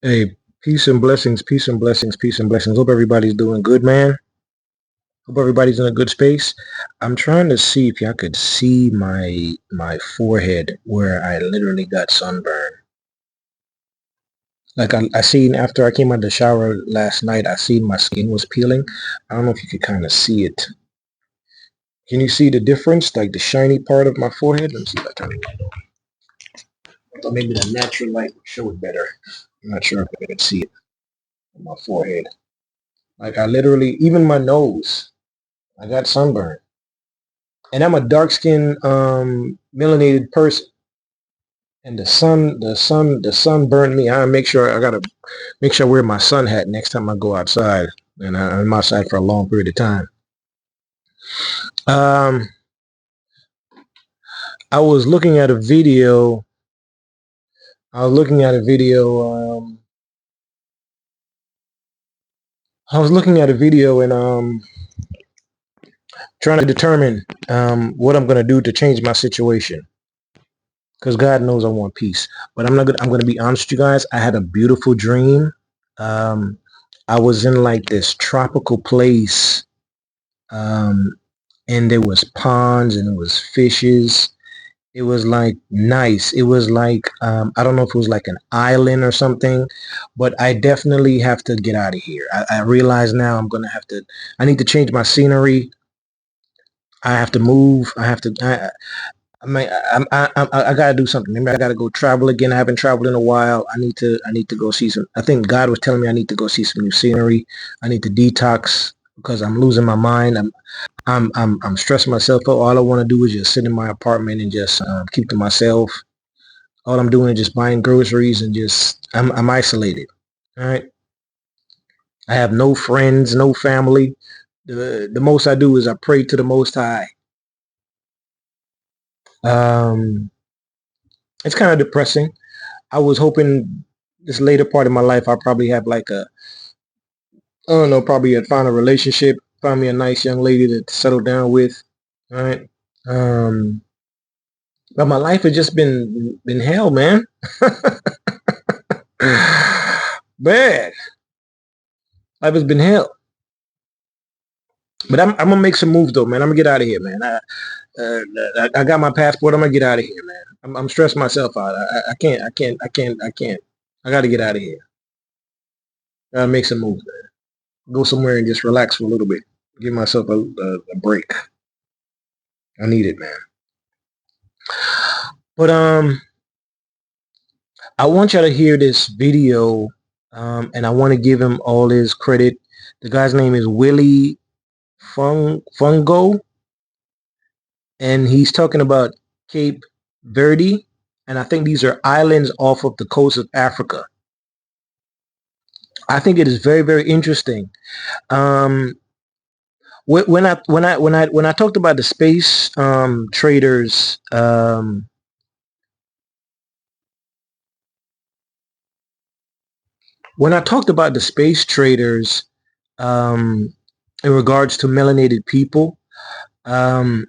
Hey, peace and blessings, peace and blessings, peace and blessings. Hope everybody's doing good, man. Hope everybody's in a good space. I'm trying to see if y'all could see my forehead where I literally got sunburn. Like I seen after I came out of the shower last night, I seen my skin was peeling. I don't know if you could kind of see it. Can you see the difference? Like the shiny part of my forehead? Let me see if I turn it on. Or maybe the natural light would show it better. I'm not sure if I can see it on my forehead. Like I literally, even my nose. I got sunburn, and I'm a dark skinned melanated person. And the sun burned me. I gotta make sure I wear my sun hat next time I go outside, and I'm outside for a long period of time. Um, I was looking at a video. I was looking at a video. I was looking at a video and trying to determine what I'm gonna do to change my situation. Because God knows I want peace. But I'm not gonna. I'm gonna be honest with you guys. I had a beautiful dream. Um, I was in like this tropical place, um, and there was ponds and it was fishes. It was like nice. It was like I don't know if it was like an island or something, but I definitely have to get out of here. I realize now I'm gonna have to. I need to change my scenery. I have to move. I mean, I gotta do something. Maybe I gotta go travel again. I haven't traveled in a while. I need to go see some. I think God was telling me I need to go see some new scenery. I need to detox because I'm losing my mind. I'm stressing myself out. All I want to do is just sit in my apartment and just keep to myself. All I'm doing is just buying groceries and just I'm isolated. All right. I have no friends, no family. The most I do is I pray to the Most High. Um, it's kind of depressing. I was hoping this later part of my life I'll probably have like a I don't know, probably I'd find a relationship, find me a nice young lady to settle down with. All right. Um but my life has just been hell, man. Bad. Life has been hell. But I'm gonna make some moves though, man. I'm gonna get out of here, man. I got my passport. I'm gonna get out of here, man. I'm stressing myself out. I can't. I gotta get out of here. Gotta make some moves, man. Go somewhere and just relax for a little bit. Give myself a break. I need it, man. But I want y'all to hear this video, and I want to give him all his credit. The guy's name is Willie Fungo, and he's talking about Cape Verde, and I think these are islands off of the coast of Africa. I think it is very, very interesting. Um, when I talked about the space traders, when I talked about the space traders um, in regards to melanated people, um,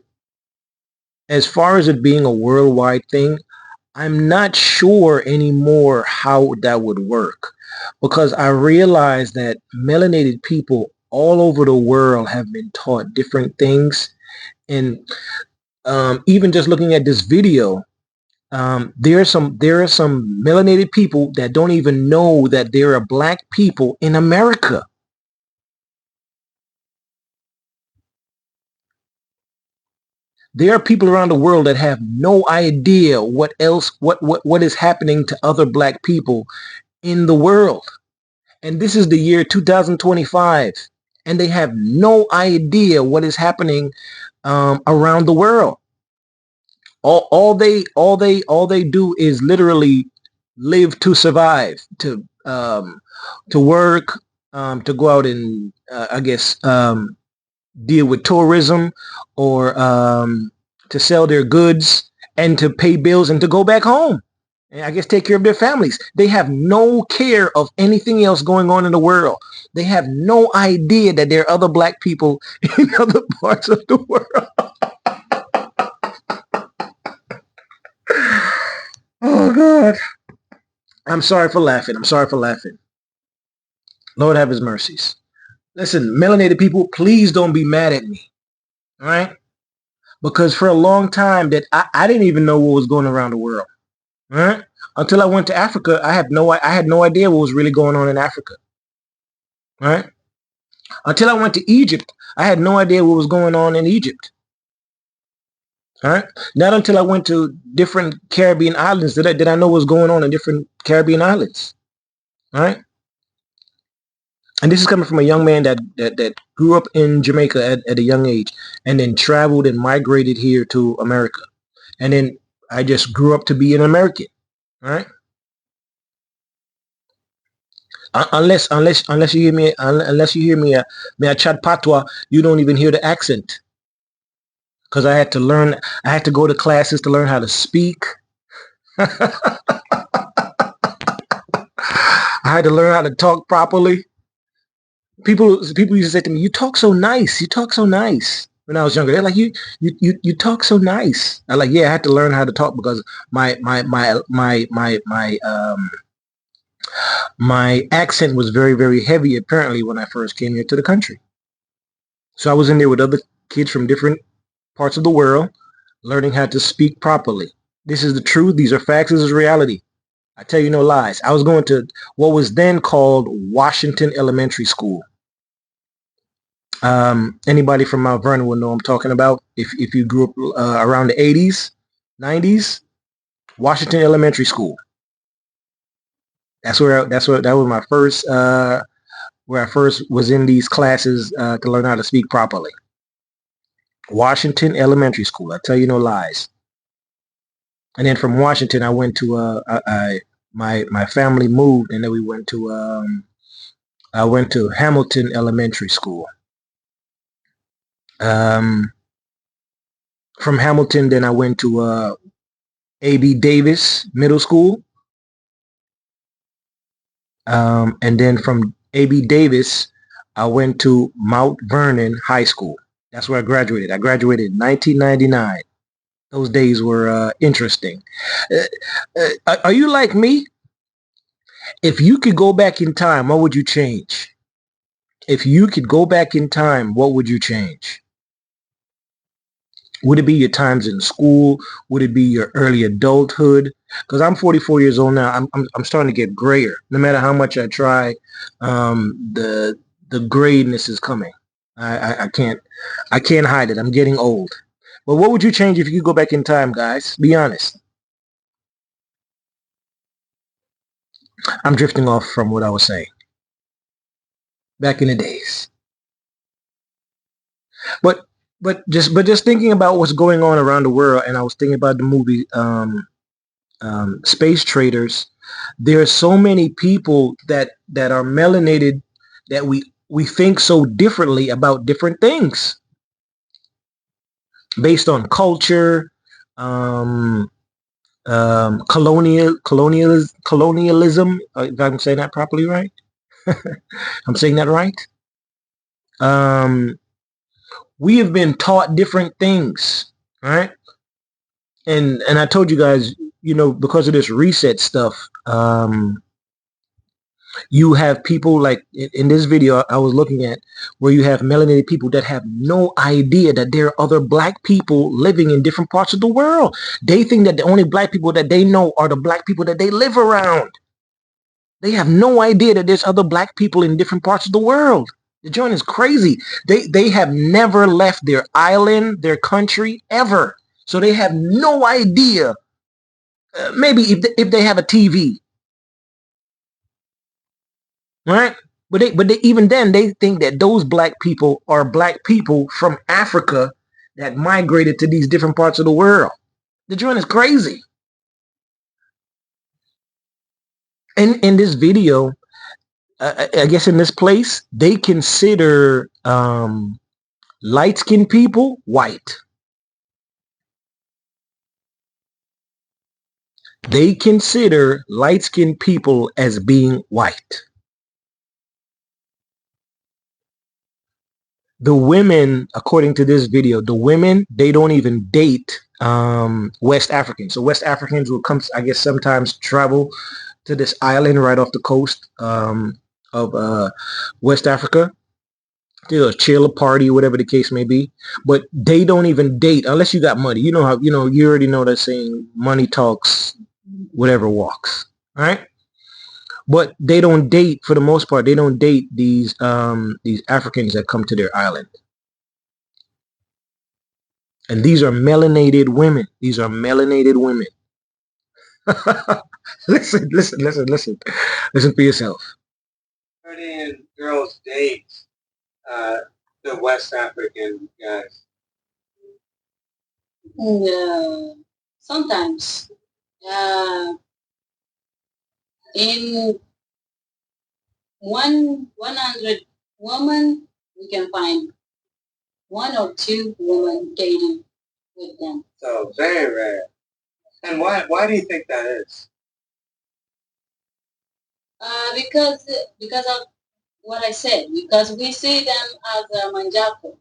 as far as it being a worldwide thing, I'm not sure anymore how that would work because I realize that melanated people all over the world have been taught different things. And even just looking at this video, there are some melanated people that don't even know that there are black people in America. There are people around the world that have no idea what is happening to other black people in the world. And this is the year 2025, and they have no idea what is happening around the world. All they do is literally live to survive, to work, to go out and I guess deal with tourism or to sell their goods and to pay bills and to go back home and I guess take care of their families. They have no care of anything else going on in the world. They have no idea that there are other black people in other parts of the world. Oh God. I'm sorry for laughing. I'm sorry for laughing. Lord have his mercies. Listen, melanated people, please don't be mad at me. All right? Because for a long time that I didn't even know what was going on around the world. All right? Until I went to Africa, I had no idea what was really going on in Africa. All right? Until I went to Egypt, I had no idea what was going on in Egypt. All right. Not until I went to different Caribbean islands did I know what was going on in different Caribbean islands. All right. And this is coming from a young man that grew up in Jamaica at a young age and then traveled and migrated here to America. And then I just grew up to be an American. All right. Unless you hear me me a chat patois, you don't even hear the accent. Because I had to learn, I had to go to classes to learn how to speak. I had to learn how to talk properly. People used to say to me, "You talk so nice. You talk so nice." When I was younger, they're like, "You talk so nice." I'm like, "Yeah, I had to learn how to talk because my accent was very, very heavy apparently when I first came here to the country. So I was in there with other kids from different parts of the world, learning how to speak properly. This is the truth. These are facts. This is reality. I tell you no lies. I was going to what was then called Washington Elementary School. Anybody from Mount Vernon will know I'm talking about. If you grew up around the 80s, 90s, Washington Elementary School. That was my first where I first was in these classes to learn how to speak properly. Washington Elementary School. I tell you no lies. And then from Washington, I went to my family moved, and then we went to I went to Hamilton Elementary School. From Hamilton, then I went to A.B. Davis Middle School. And then from A.B. Davis, I went to Mount Vernon High School. That's where I graduated. I graduated in 1999. Those days were interesting. Are you like me? If you could go back in time, what would you change? If you could go back in time, what would you change? Would it be your times in school? Would it be your early adulthood? Because I'm 44 years old now. I'm starting to get grayer. No matter how much I try, the grayness is coming. I can't hide it. I'm getting old. But what would you change if you could go back in time, guys? Be honest. I'm drifting off from what I was saying back in the days. But just thinking about what's going on around the world, and I was thinking about the movie Space Traders. There are so many people that are melanated that we think so differently about different things based on culture, colonialism. If I'm saying that properly, right? I'm saying that right. We have been taught different things, right? And I told you guys, because of this reset stuff, you have people like in this video I was looking at where you have melanated people that have no idea that there are other black people living in different parts of the world. They think that the only black people that they know are the black people that they live around. They have no idea that there's other black people in different parts of the world. The joint is crazy. They have never left their island, their country, ever. So they have no idea. Maybe if they have a TV, right? But even then they think that those black people are black people from Africa that migrated to these different parts of the world. The joint is crazy. In this video, I guess in this place, they consider light-skinned people white. They consider light-skinned people as being white. The women, according to this video, the women, they don't even date West Africans. So West Africans will come, I guess, sometimes travel to this island right off the coast of West Africa. They'll chill, a party, whatever the case may be. But they don't even date unless you got money. You know how you already know that saying, money talks, whatever walks. All right. But they don't date for the most part. They don't date these Africans that come to their island. And these are melanated women. These are melanated women. Listen, listen, listen, listen. Listen for yourself. Caribbean girls date the West African guys. Sometimes. In 100 women, we can find 1 or 2 women dating with them. So very rare. And why do you think that is? Because of what I said. Because we see them as a manjato.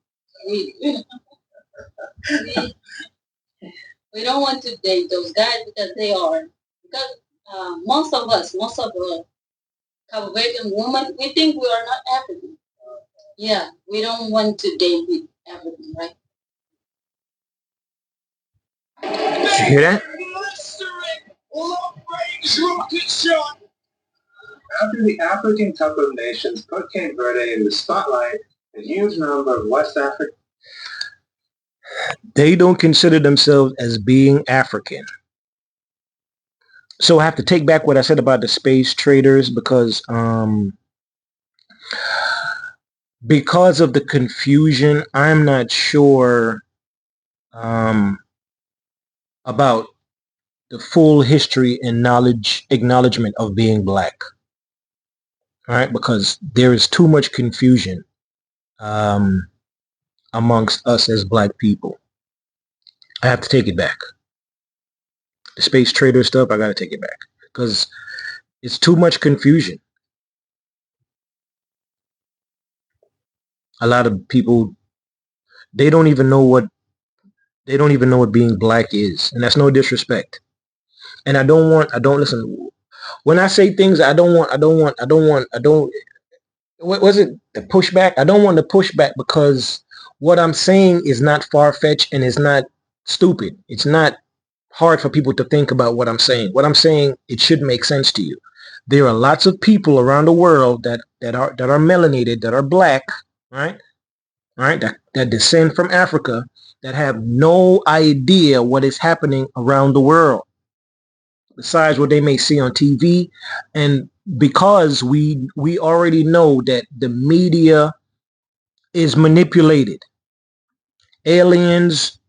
We don't want to date those guys because most of the Cabo Verdean women, we think we are not African. Yeah, we don't want to date with African, right? Did you hear that? After the African Cup of Nations put Cape Verde in the spotlight, a huge number of West African. They don't consider themselves as being African. So I have to take back what I said about the space traders because of the confusion, I'm not sure about the full history and acknowledgement of being black. All right, because there is too much confusion amongst us as black people. I have to take it back. The space trader stuff, I got to take it back because it's too much confusion. A lot of people, they don't even know what being black is, and that's no disrespect. And I don't listen. When I say things, what was it? The pushback? I don't want the pushback because what I'm saying is not far-fetched and it's not stupid. It's not hard for people to think about what I'm saying. What I'm saying, it should make sense to you. There are lots of people around the world that are melanated, that are black, right? That descend from Africa, that have no idea what is happening around the world besides what they may see on TV. And because we already know that the media is manipulated, aliens,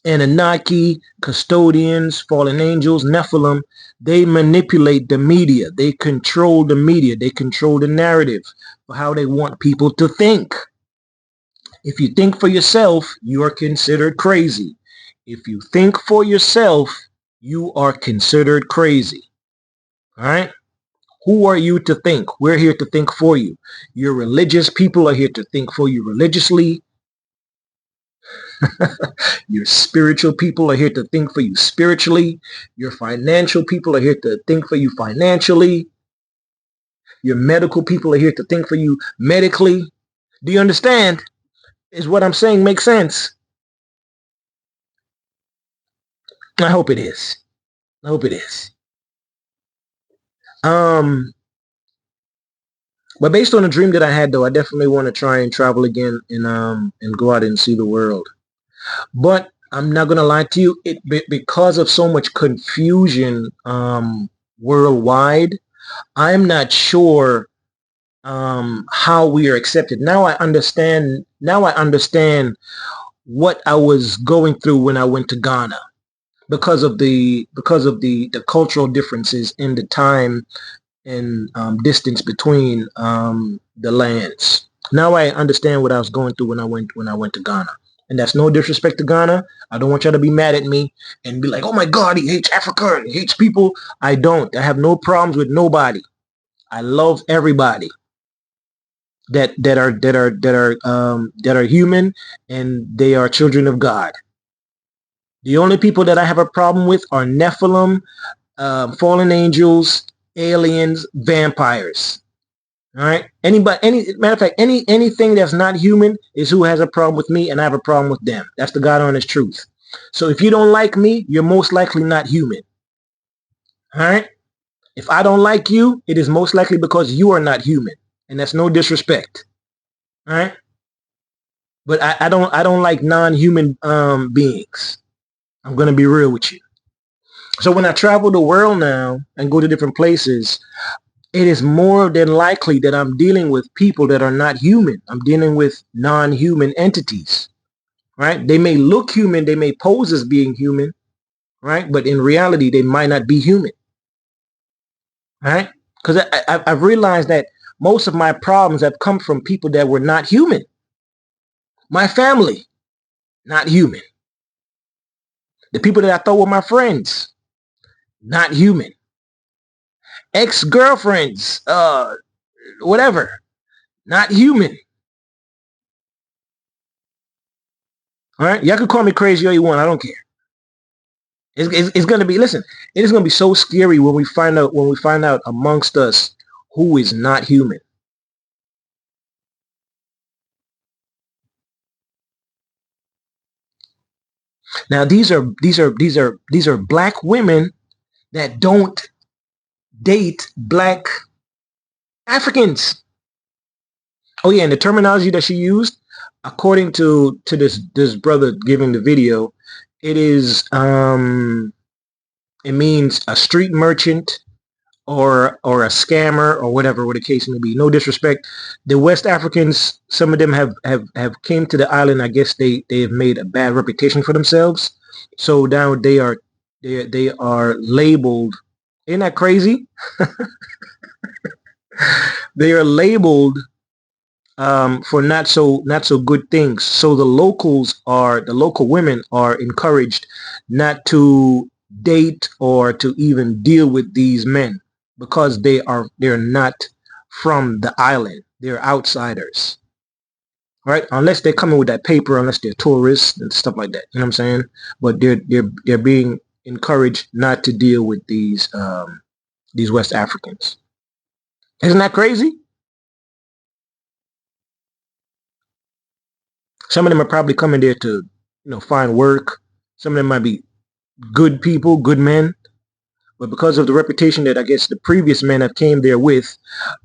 Anunnaki, custodians, fallen angels, Nephilim, they manipulate the media. They control the media. They control the narrative for how they want people to think. If you think for yourself, you are considered crazy. If you think for yourself, you are considered crazy. All right? Who are you to think? We're here to think for you. Your religious people are here to think for you religiously. Your spiritual people are here to think for you spiritually. Your financial people are here to think for you financially. Your medical people are here to think for you medically. Do you understand? Is what I'm saying make sense? I hope it is. I hope it is. But based on a dream that I had, though, I definitely want to try and travel again and go out and see the world. But I'm not gonna lie to you, because of so much confusion worldwide, I'm not sure how we are accepted. Now I understand what I was going through when I went to Ghana because of the cultural differences in the time and distance between the lands. Now I understand what I was going through when I went to Ghana. And that's no disrespect to Ghana. I don't want y'all to be mad at me and be like, oh my God, he hates Africa and he hates people. I don't. I have no problems with nobody. I love everybody that are human and they are children of God. The only people that I have a problem with are Nephilim, fallen angels, aliens, vampires. All right. Matter of fact, anything that's not human is who has a problem with me, and I have a problem with them. That's the God honest truth. So if you don't like me, you're most likely not human. All right. If I don't like you, it is most likely because you are not human, and that's no disrespect. All right. But I don't like non-human beings. I'm gonna be real with you. So when I travel the world now and go to different places, it is more than likely that I'm dealing with people that are not human. I'm dealing with non-human entities, right? They may look human, they may pose as being human, right? But in reality, they might not be human, right? Because I've realized that most of my problems have come from people that were not human. My family, not human. The people that I thought were my friends, not human. Ex-girlfriends, whatever, not human. All right, y'all can call me crazy all you want. I don't care. It's gonna be. Listen, it is gonna be so scary when we find out amongst us who is not human. Now these are black women that don't date black Africans. Oh yeah, and the terminology that she used, according to this brother giving the video, it is it means a street merchant or a scammer or whatever the case may be. No disrespect. The West Africans, some of them have came to the island. I guess they have made a bad reputation for themselves. So now they are labeled. Isn't that crazy? They are labeled for not so good things. So the local women are encouraged not to date or to even deal with these men because they're not from the island. They're outsiders, right? Unless they're coming with that paper, unless they're tourists and stuff like that. You know what I'm saying? But they're being encouraged not to deal with these West Africans. Isn't that crazy? Some of them are probably coming there to, find work. Some of them might be good people, good men, but because of the reputation that I guess the previous men have came there with,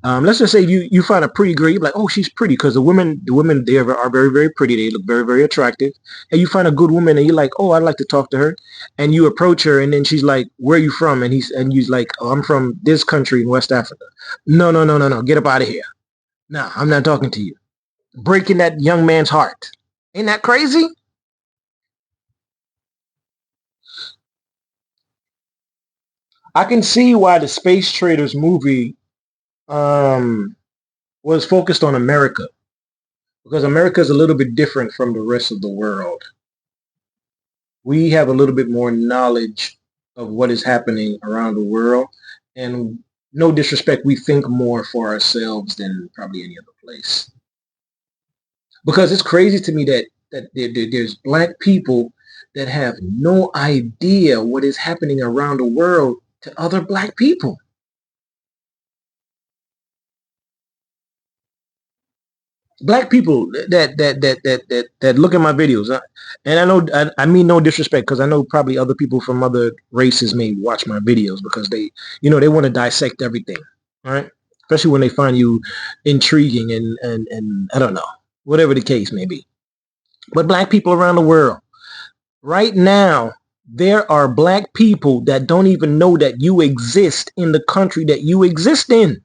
let's just say you find a pretty girl, you're like, oh, she's pretty, because the women there are very, very pretty. They look very, very attractive. And you find a good woman, and you're like, oh, I'd like to talk to her. And you approach her, and then she's like, where are you from? And he's like, oh, I'm from this country in West Africa. No, no, no, no, no, get up out of here. No, I'm not talking to you. Breaking that young man's heart. Ain't that crazy? I can see why the Space Traders movie was focused on America, because America is a little bit different from the rest of the world. We have a little bit more knowledge of what is happening around the world, and no disrespect, we think more for ourselves than probably any other place. Because it's crazy to me that there's black people that have no idea what is happening around the world to other black people. Black people that look at my videos, and I know I mean no disrespect, because I know probably other people from other races may watch my videos because they want to dissect everything, right? Especially when they find you intriguing and I don't know, whatever the case may be. But black people around the world right now, there are black people that don't even know that you exist in the country that you exist in.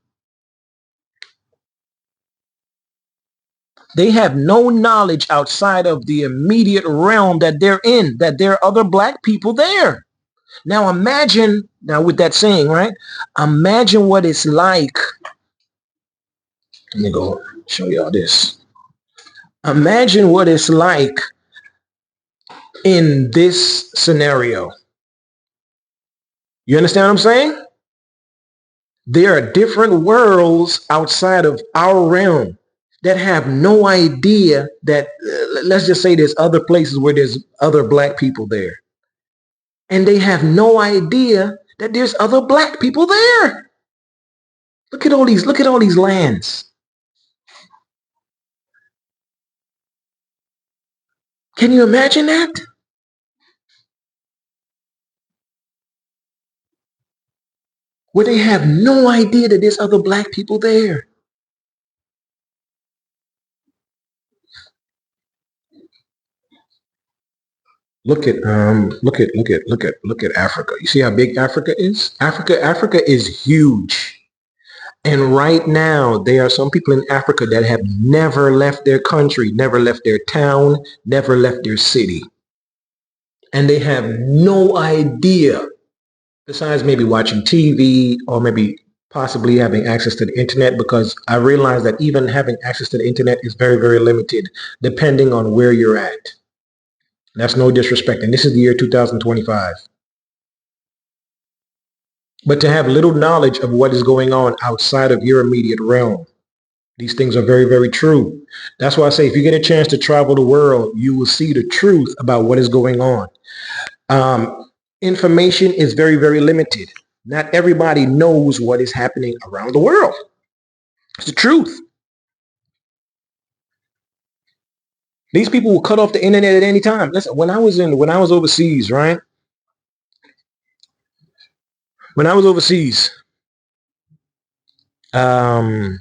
They have no knowledge outside of the immediate realm that they're in, that there are other black people there. Now imagine, with that saying, right? Imagine what it's like. Let me go show y'all this. Imagine what it's like in this scenario. You understand what I'm saying? There are different worlds outside of our realm that have no idea that, let's just say there's other places where there's other black people there. And they have no idea that there's other black people there. Look at all these lands. Can you imagine that? Where they have no idea that there's other black people there. Look at Africa. You see how big Africa is? Africa is huge. And right now, there are some people in Africa that have never left their country, never left their town, never left their city. And they have no idea, besides maybe watching TV or maybe possibly having access to the internet, because I realize that even having access to the internet is very, very limited depending on where you're at. That's no disrespect. And this is the year 2025. But to have little knowledge of what is going on outside of your immediate realm, these things are very, very true. That's why I say if you get a chance to travel the world, you will see the truth about what is going on. Information is very, very limited. Not everybody knows what is happening around the world. It's the truth. These people will cut off the internet at any time. Listen, when I was overseas, right? When I was overseas, let me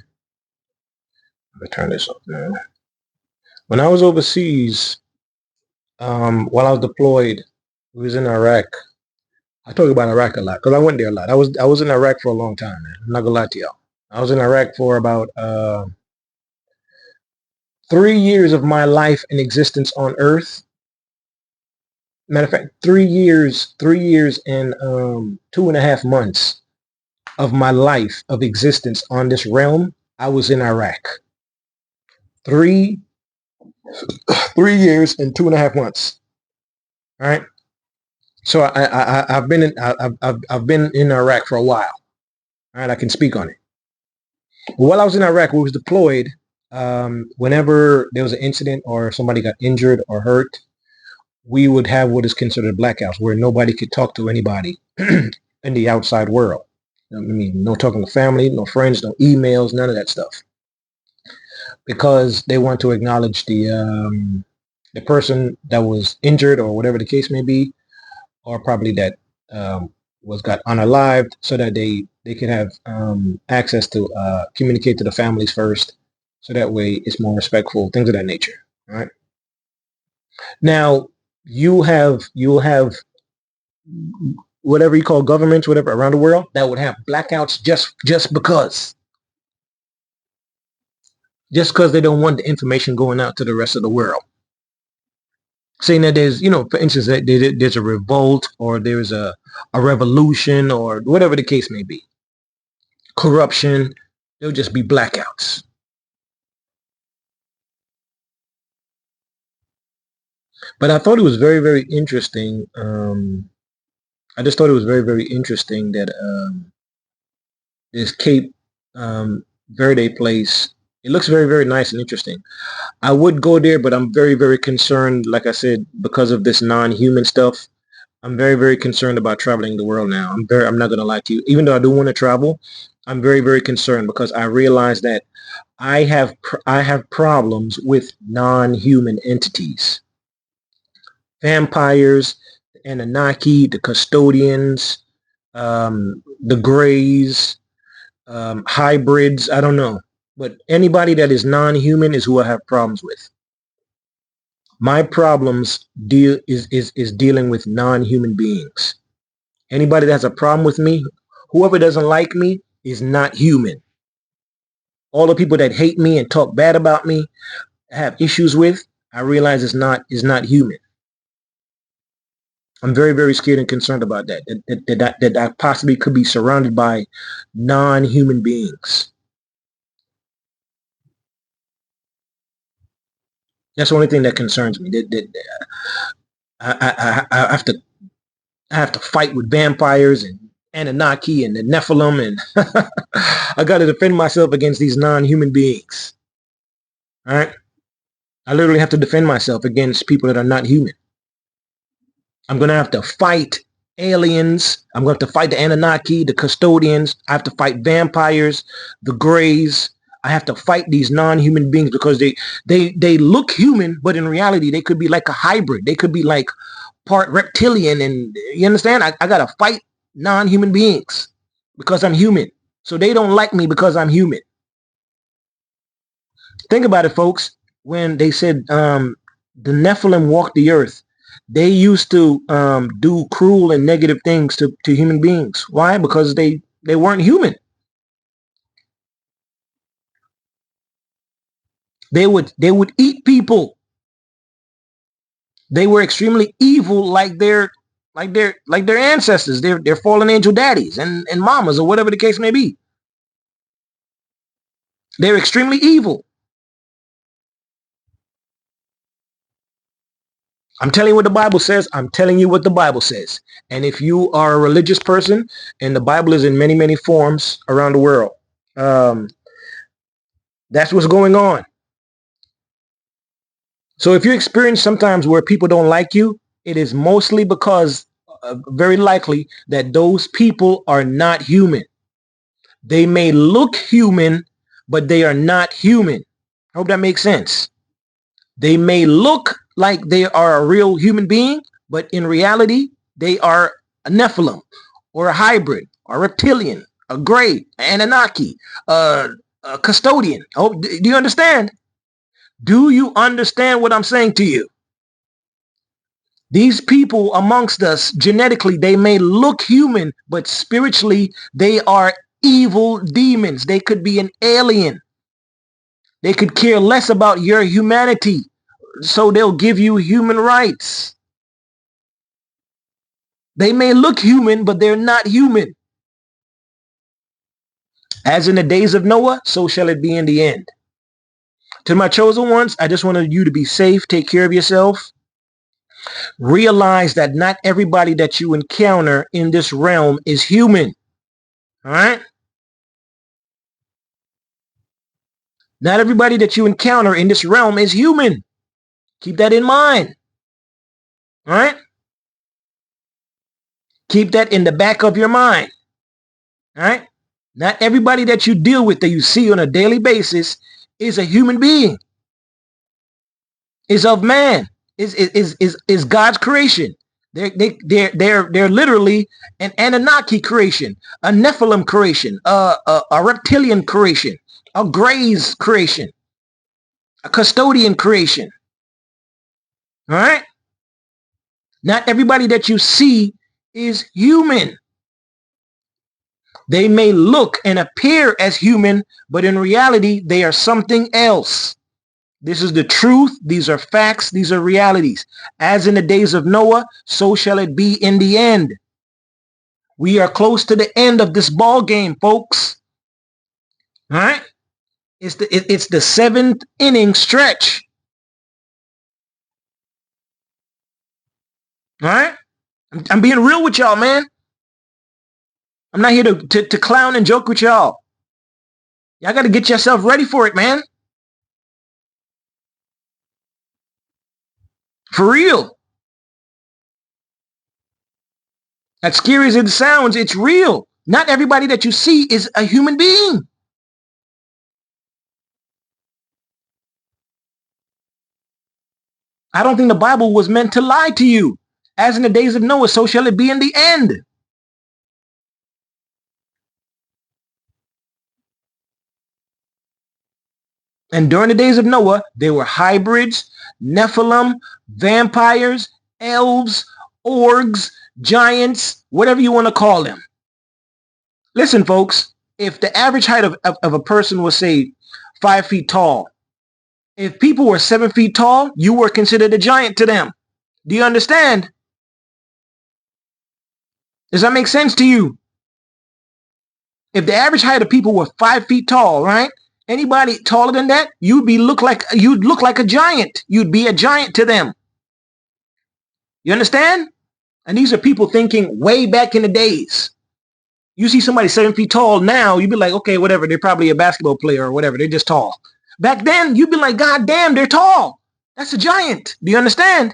turn this up now. When I was overseas, while I was deployed, we was in Iraq. I talk about Iraq a lot because I went there a lot. I was in Iraq for a long time, man. I'm not gonna lie to y'all. I was in Iraq for about 3 years of my life in existence on Earth. Matter of fact, 3 years and 2.5 months of my life of existence on this realm, I was in Iraq. 3 years and 2.5 months. All right. So I've been in Iraq for a while. All right, I can speak on it. While I was in Iraq, we was deployed. Whenever there was an incident or somebody got injured or hurt, we would have what is considered blackouts, where nobody could talk to anybody in the outside world. I mean, no talking to family, no friends, no emails, none of that stuff, because they want to acknowledge the person that was injured or whatever the case may be, or probably that got unalived, so that they can have access to communicate to the families first, so that way it's more respectful, things of that nature. All right. Now you'll have whatever you call governments, whatever around the world that would have blackouts just because they don't want the information going out to the rest of the world. Saying that there's, for instance, that there's a revolt or there's a revolution or whatever the case may be. Corruption, there'll just be blackouts. But I thought it was very, very interesting. I just thought it was very, very interesting that this Cape Verde place, it looks very, very nice and interesting. I would go there, but I'm very, very concerned, like I said, because of this non-human stuff. I'm very, very concerned about traveling the world now. I'm not going to lie to you. Even though I do want to travel, I'm very, very concerned because I realize that I have problems with non-human entities. Vampires, the Anunnaki, the custodians, the Greys, hybrids, I don't know. But anybody that is non-human is who I have problems with. My problems is dealing with non-human beings. Anybody that has a problem with me, whoever doesn't like me is not human. All the people that hate me and talk bad about me, have issues with, I realize is not human. I'm very, very scared and concerned about that I possibly could be surrounded by non-human beings. That's the only thing that concerns me. I have to fight with vampires and Anunnaki and the Nephilim, and I got to defend myself against these non-human beings. All right, I literally have to defend myself against people that are not human. I'm gonna have to fight aliens. I'm going to have to fight the Anunnaki, the custodians. I have to fight vampires, the Greys. I have to fight these non-human beings because they look human, but in reality, they could be like a hybrid. They could be like part reptilian. And you understand? I got to fight non-human beings because I'm human. So they don't like me because I'm human. Think about it, folks. When they said the Nephilim walked the earth, they used to do cruel and negative things to human beings. Why? Because they weren't human. They would eat people. They were extremely evil, like their ancestors, their fallen angel daddies and mamas, or whatever the case may be. They're extremely evil. I'm telling you what the Bible says. I'm telling you what the Bible says. And if you are a religious person, and the Bible is in many, many forms around the world, that's what's going on. So if you experience sometimes where people don't like you, it is mostly because, very likely, that those people are not human. They may look human, but they are not human. I hope that makes sense. They may look like they are a real human being, but in reality, they are a Nephilim, or a hybrid, or a reptilian, a Grey, an Anunnaki, a custodian. Oh, do you understand? Do you understand what I'm saying to you? These people amongst us, genetically, they may look human, but spiritually, they are evil demons. They could be an alien. They could care less about your humanity, so they'll give you human rights. They may look human, but they're not human. As in the days of Noah, so shall it be in the end. To my chosen ones, I just wanted you to be safe, take care of yourself. Realize that not everybody that you encounter in this realm is human. All right? Not everybody that you encounter in this realm is human. Keep that in mind. All right? Keep that in the back of your mind. All right? Not everybody that you deal with, that you see on a daily basis, is a human being. Is of man. Is God's creation. They're literally an Anunnaki creation, a Nephilim creation, a reptilian creation, a Grey's creation, a custodian creation. All right? Not everybody that you see is human. They may look and appear as human, but in reality, they are something else. This is the truth. These are facts. These are realities. As in the days of Noah, so shall it be in the end. We are close to the end of this ball game, folks. All right? It's the 7th inning stretch. All right? I'm being real with y'all, man. I'm not here to clown and joke with y'all. Y'all got to get yourself ready for it, man. For real. As scary as it sounds, it's real. Not everybody that you see is a human being. I don't think the Bible was meant to lie to you. As in the days of Noah, so shall it be in the end. And during the days of Noah, there were hybrids, Nephilim, vampires, elves, orgs, giants, whatever you want to call them. Listen, folks, if the average height of a person was, say, 5 feet tall, if people were 7 feet tall, you were considered a giant to them. Do you understand? Does that make sense to you? If the average height of people were 5 feet tall, right? Anybody taller than that, you'd look like a giant. You'd be a giant to them. You understand? And these are people thinking way back in the days. You see somebody 7 feet tall now, you'd be like, okay, whatever. They're probably a basketball player or whatever. They're just tall. Back then, you'd be like, God damn, they're tall. That's a giant. Do you understand?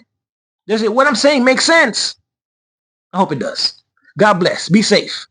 Does it? What I'm saying makes sense? I hope it does. God bless. Be safe.